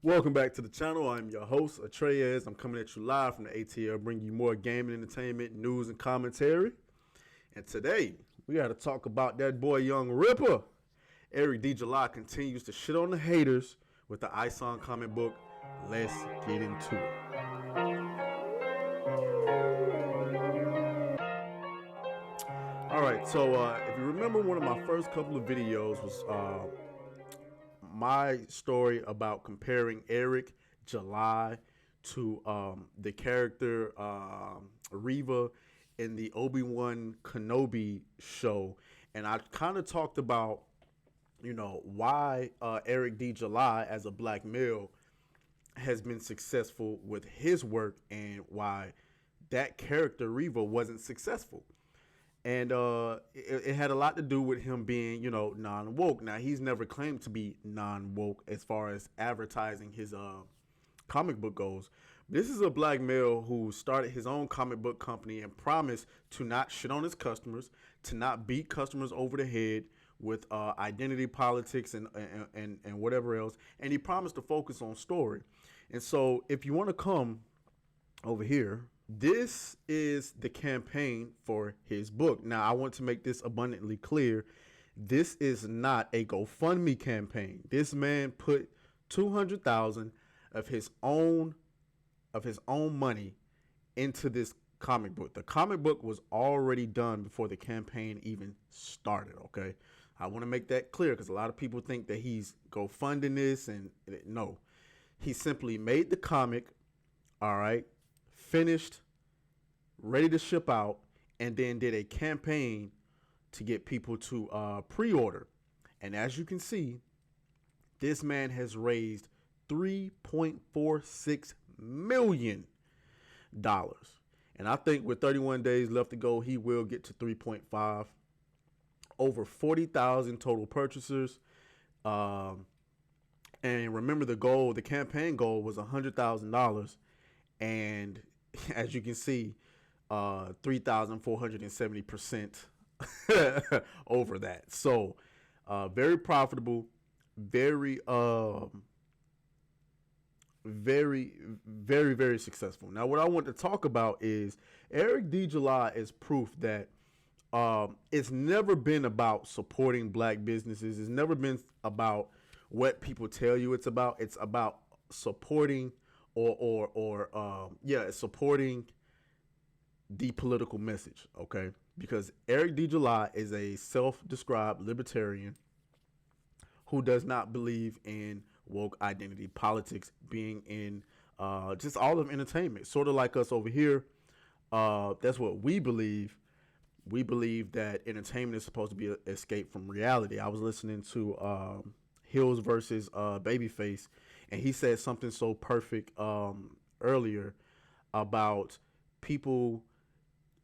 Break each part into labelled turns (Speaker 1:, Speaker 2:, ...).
Speaker 1: Welcome back to the channel. I'm your host, Atreas. I'm coming at you live from the ATL, bringing you more gaming, entertainment, news, and commentary. And today, we got to talk about that boy, Young Ripper. Eric D. July continues to shit on the haters with the ISON comic book. Let's get into it. Alright, so if you remember, one of my first couple of videos was my story about comparing Eric July to the character Reva in the Obi-Wan Kenobi show. And I kind of talked about, why Eric D. July as a black male has been successful with his work and why that character Reva wasn't successful. And it had a lot to do with him being, non-woke. Now, he's never claimed to be non-woke as far as advertising his comic book goes. This is a black male who started his own comic book company and promised to not shit on his customers, to not beat customers over the head with identity politics and whatever else. And he promised to focus on story. And so if you want to come over here, this is the campaign for his book. Now, I want to make this abundantly clear. This is not a GoFundMe campaign. This man put $200,000 of his own money into this comic book. The comic book was already done before the campaign even started, okay? I want to make that clear because a lot of people think that he's GoFunding this, and no. He simply made the comic, all right, finished, ready to ship out, and then did a campaign to get people to pre-order. And as you can see, this man has raised $3.46 million. And I think with 31 days left to go, he will get to 3.5. Over 40,000 total purchasers. And remember, the campaign goal was $100,000. And as you can see, 3,470% over that. So very profitable, very, very successful. Now, what I want to talk about is Eric D. July is proof that it's never been about supporting black businesses. It's never been about what people tell you it's about. It's about supporting supporting the political message, okay? Because Eric D. July is a self-described libertarian who does not believe in woke identity politics being in just all of entertainment. Sort of like us over here. That's what we believe. We believe that entertainment is supposed to be an escape from reality. I was listening to Hills versus Babyface, and he said something so perfect earlier about people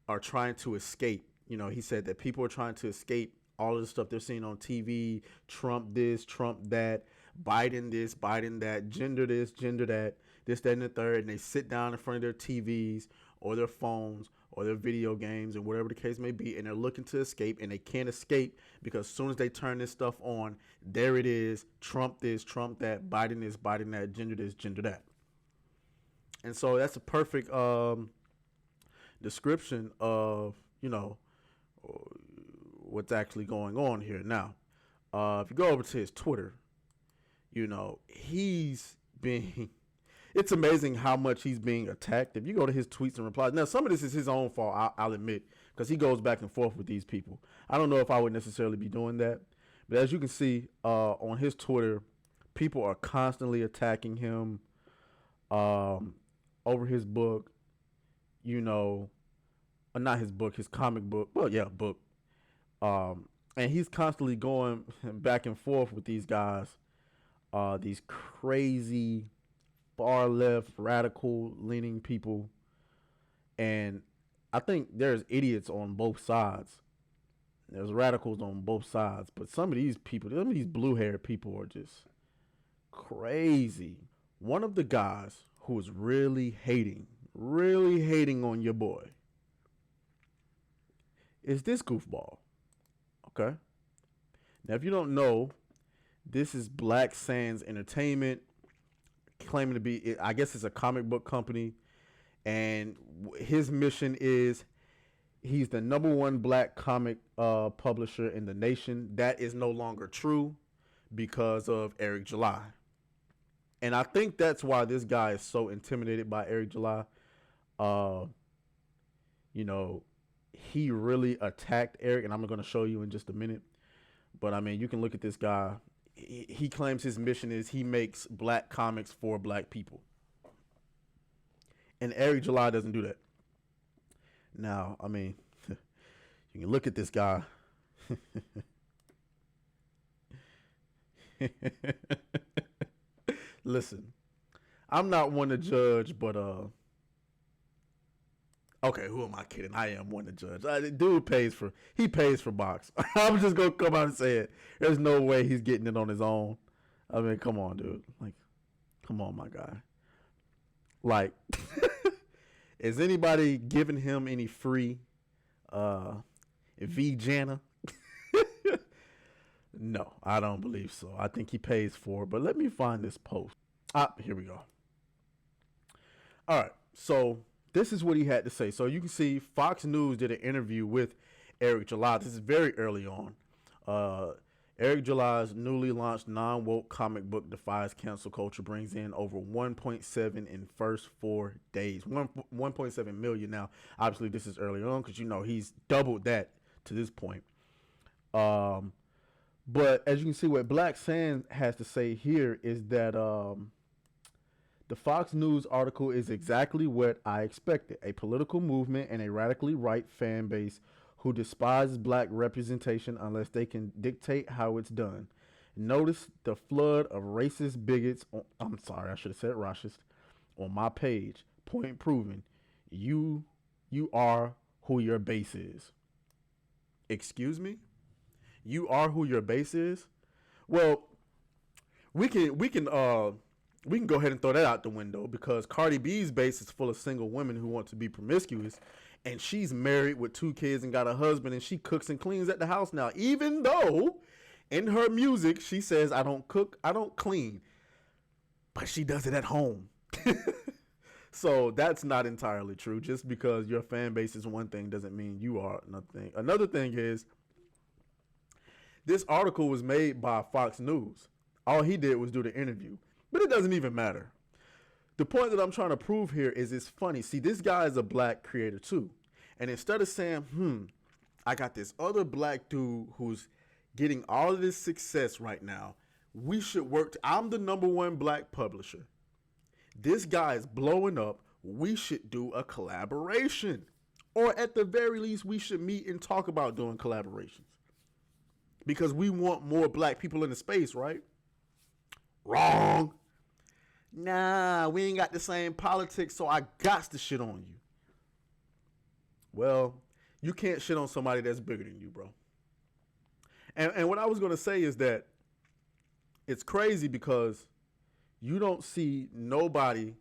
Speaker 1: are trying to escape. He said that people are trying to escape all of the stuff they're seeing on TV, Trump this, Trump that, Biden this, Biden that, gender this, gender that, this, that, and the third, and they sit down in front of their TVs or their phones or their video games and whatever the case may be, and they're looking to escape, and they can't escape because as soon as they turn this stuff on, there it is, Trump this, Trump that, Biden this, Biden that, gender this, gender that. And so that's a perfect description of, what's actually going on here. Now, if you go over to his Twitter, he's being, it's amazing how much he's being attacked. If you go to his tweets and replies, now some of this is his own fault, I'll admit, because he goes back and forth with these people. I don't know if I would necessarily be doing that, but as you can see on his Twitter, people are constantly attacking him over his book, not his book, his comic book. Well, yeah, book. And he's constantly going back and forth with these guys, these crazy, far left, radical leaning people. And I think there's idiots on both sides. There's radicals on both sides. But some of these people, some of these blue-haired people are just crazy. One of the guys who was really hating on your boy is this goofball. Okay? Now, if you don't know, this is Black Sands Entertainment, claiming to be, I guess it's a comic book company, and his mission is he's the #1 black comic publisher in the nation. That is no longer true because of Eric July. And I think that's why this guy is so intimidated by Eric July. You know, he really attacked Eric, and I'm going to show you in just a minute. But I mean, you can look at this guy. He claims his mission is he makes black comics for black people. And Eric July doesn't do that. Now, I mean, you can look at this guy. Listen, I'm not one to judge, but okay, who am I kidding? I am one to judge. Dude pays for box. I'm just gonna come out and say it. There's no way he's getting it on his own. I mean, come on, dude. Like, come on, my guy. Like, is anybody giving him any free Jana? No, I don't believe so. I think he pays for it. But let me find this post. Here we go. All right, so this is what he had to say. So you can see Fox News did an interview with Eric July. This is very early on. Eric July's newly launched non-woke comic book defies cancel culture, brings in over 1.7 in first 4 days. 1.7 million. Now, obviously, this is early on because, you know, he's doubled that to this point. But as you can see, what Black Sand has to say here is that the Fox News article is exactly what I expected. A political movement and a radically right fan base who despises black representation unless they can dictate how it's done. Notice the flood of racist bigots. I'm sorry, I should have said racist on my page. Point proven. You are who your base is. Excuse me? You are who your base is? Well, we can go ahead and throw that out the window because Cardi B's base is full of single women who want to be promiscuous, and she's married with 2 kids and got a husband, and she cooks and cleans at the house now, even though in her music she says, I don't cook, I don't clean, but she does it at home. So that's not entirely true. Just because your fan base is one thing doesn't mean you are another thing. Another thing is, this article was made by Fox News. All he did was do the interview. But it doesn't even matter. The point that I'm trying to prove here is it's funny. See, this guy is a black creator too. And instead of saying, I got this other black dude who's getting all of this success right now. We should work. I'm the #1 black publisher. This guy is blowing up. We should do a collaboration. Or at the very least, we should meet and talk about doing collaborations. Because we want more black people in the space, right? Wrong. Nah, we ain't got the same politics, so I got to shit on you. Well, you can't shit on somebody that's bigger than you, bro. And what I was going to say is that it's crazy because you don't see nobody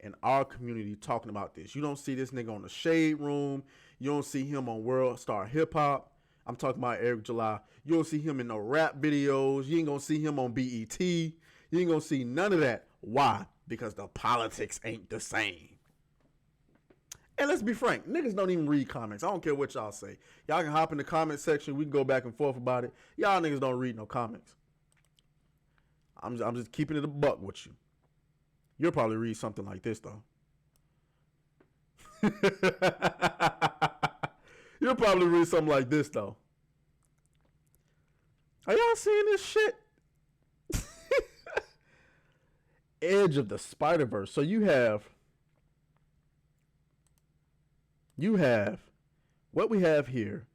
Speaker 1: in our community talking about this. You don't see this nigga on the Shade Room. You don't see him on World Star Hip Hop. I'm talking about Eric July. You don't see him in no rap videos. You ain't going to see him on BET. You ain't going to see none of that. Why? Because the politics ain't the same. And let's be frank, niggas don't even read comments. I don't care what y'all say. Y'all can hop in the comment section. We can go back and forth about it. Y'all niggas don't read no comments. I'm just keeping it a buck with you. You'll probably read something like this, though. You'll probably read something like this, though. Are y'all seeing this shit? Edge of the Spider-Verse. So you have what we have here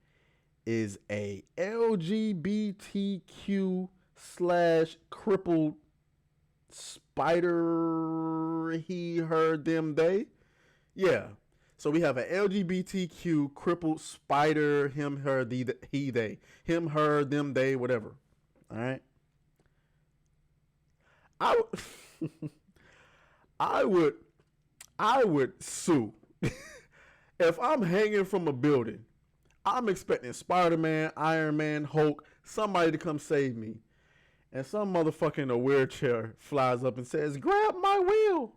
Speaker 1: is a LGBTQ / crippled spider, he, her, them, they. Yeah. So we have an LGBTQ crippled spider, him, her, he, they. Him, her, them, they, whatever. All right. I would sue. If I'm hanging from a building, I'm expecting Spider-Man, Iron Man, Hulk, somebody to come save me. and some motherfucker in a wheelchair flies up and says, "Grab my wheel."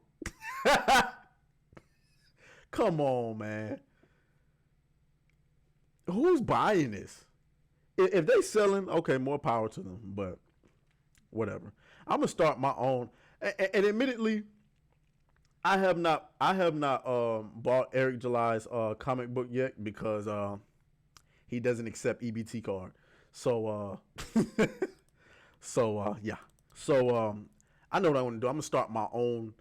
Speaker 1: Come on, man. Who's buying this? If they selling, okay, more power to them. But whatever. I'm gonna start my own. And admittedly, I have not bought Eric July's comic book yet because he doesn't accept EBT card. So yeah. So I know what I want to do. I'm gonna start my own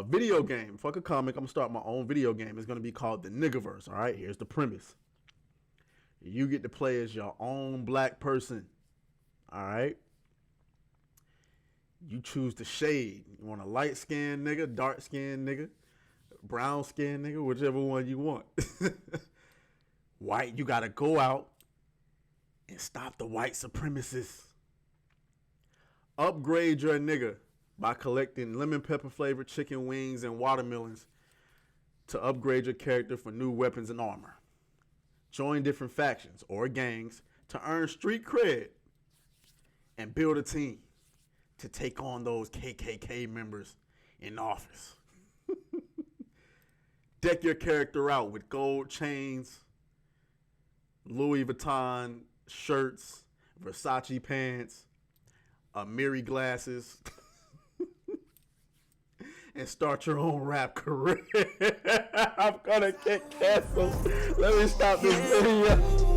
Speaker 1: video game. Fuck a comic. I'm gonna start my own video game. It's gonna be called the Niggaverse. All right. Here's the premise. You get to play as your own black person. All right. You choose the shade. You want a light skinned nigga, dark skinned nigga, brown skinned nigga, whichever one you want. White, you gotta go out and stop the white supremacists. Upgrade your nigga by collecting lemon pepper flavored chicken wings and watermelons to upgrade your character for new weapons and armor. Join different factions or gangs to earn street cred and build a team to take on those KKK members in office. Deck your character out with gold chains, Louis Vuitton shirts, Versace pants, Amiri glasses, and start your own rap career. I'm gonna get canceled. Let me stop this video.